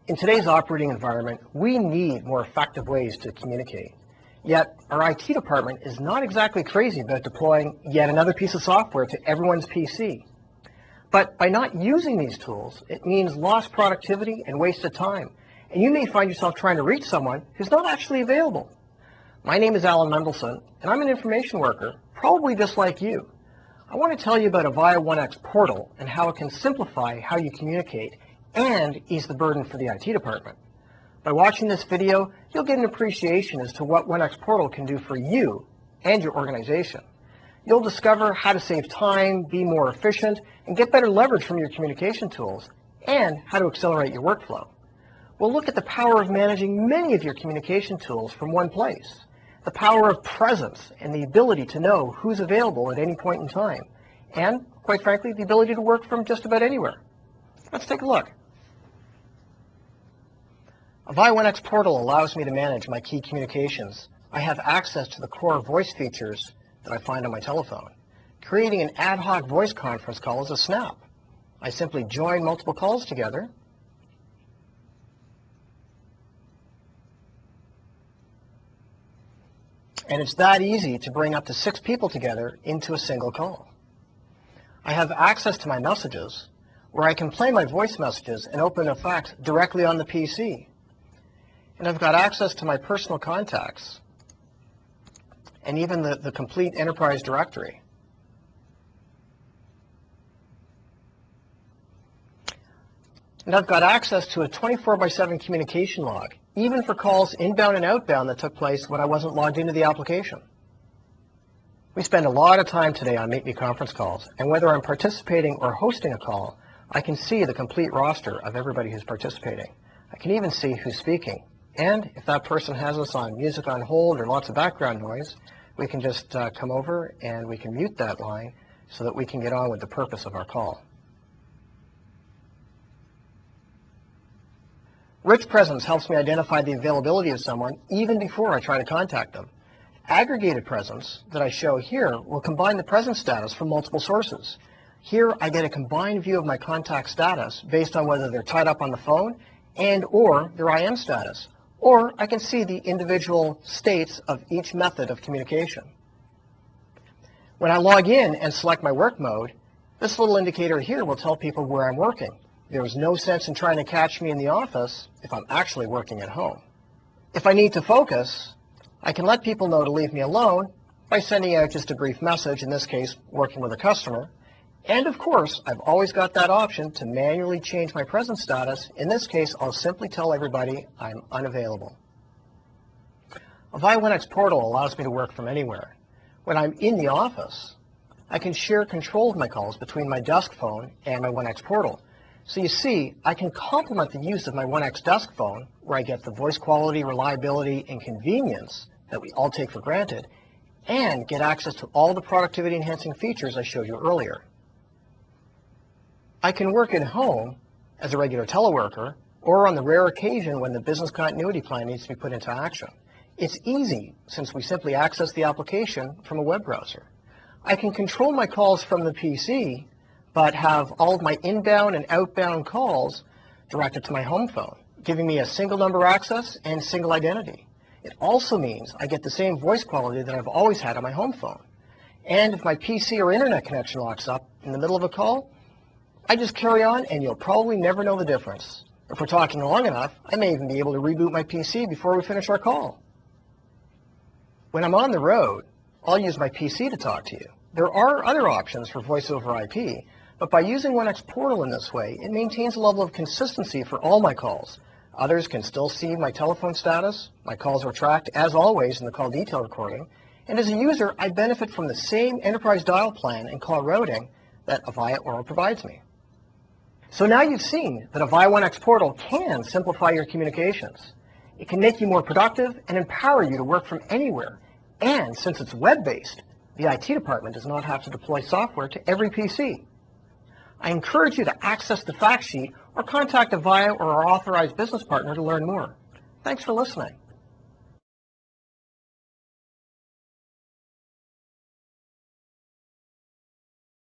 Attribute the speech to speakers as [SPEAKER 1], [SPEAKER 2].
[SPEAKER 1] In today's operating environment, we need more effective ways to communicate. Yet, our IT department is not exactly crazy about deploying yet another piece of software to everyone's PC. But by not using these tools, it means lost productivity and wasted time. And you may find yourself trying to reach someone who's not actually available. My name is Alan Mendelson, and I'm an information worker, probably just like you. I want to tell you about Avaya OneX Portal and how it can simplify how you communicate and ease the burden for the IT department. By watching this video, you'll get an appreciation as to what OneX Portal can do for you and your organization. You'll discover how to save time, be more efficient, and get better leverage from your communication tools, and how to accelerate your workflow. We'll look at the power of managing many of your communication tools from one place, the power of presence and the ability to know who's available at any point in time, and, quite frankly, the ability to work from just about anywhere. Let's take a look. Avaya OneX Portal allows me to manage my key communications. I have access to the core voice features that I find on my telephone. Creating an ad hoc voice conference call is a snap. I simply join multiple calls together, and it's that easy to bring up to 6 people together into a single call. I have access to my messages, where I can play my voice messages and open effects directly on the PC. And I've got access to my personal contacts and even the complete enterprise directory. And I've got access to a 24/7 communication log, even for calls inbound and outbound that took place when I wasn't logged into the application. We spend a lot of time today on Meet Me conference calls, and whether I'm participating or hosting a call, I can see the complete roster of everybody who's participating. I can even see who's speaking. And if that person has us on music on hold or lots of background noise, we can just come over and we can mute that line so that we can get on with the purpose of our call. Rich presence helps me identify the availability of someone even before I try to contact them. Aggregated presence that I show here will combine the presence status from multiple sources. Here I get a combined view of my contact status based on whether they're tied up on the phone and or their IM status. Or I can see the individual states of each method of communication. When I log in and select my work mode, this little indicator here will tell people where I'm working. There's no sense in trying to catch me in the office if I'm actually working at home. If I need to focus, I can let people know to leave me alone by sending out just a brief message, in this case, working with a customer. And of course, I've always got that option to manually change my presence status. In this case, I'll simply tell everybody I'm unavailable. Avaya OneX Portal allows me to work from anywhere. When I'm in the office, I can share control of my calls between my desk phone and my OneX Portal. So you see, I can complement the use of my OneX desk phone, where I get the voice quality, reliability, and convenience that we all take for granted, and get access to all the productivity-enhancing features I showed you earlier. I can work at home as a regular teleworker, or on the rare occasion when the business continuity plan needs to be put into action. It's easy since we simply access the application from a web browser. I can control my calls from the PC, but have all of my inbound and outbound calls directed to my home phone, giving me a single number access and single identity. It also means I get the same voice quality that I've always had on my home phone. And if my PC or internet connection locks up in the middle of a call, I just carry on and you'll probably never know the difference. If we're talking long enough, I may even be able to reboot my PC before we finish our call. When I'm on the road, I'll use my PC to talk to you. There are other options for voice over IP, but by using OneX Portal in this way, it maintains a level of consistency for all my calls. Others can still see my telephone status. My calls are tracked, as always, in the call detail recording. And as a user, I benefit from the same enterprise dial plan and call routing that Avaya Aura provides me. So now you've seen that Avaya OneX Portal can simplify your communications. It can make you more productive and empower you to work from anywhere. And since it's web-based, the IT department does not have to deploy software to every PC. I encourage you to access the fact sheet or contact Avaya or our authorized business partner to learn more. Thanks for listening.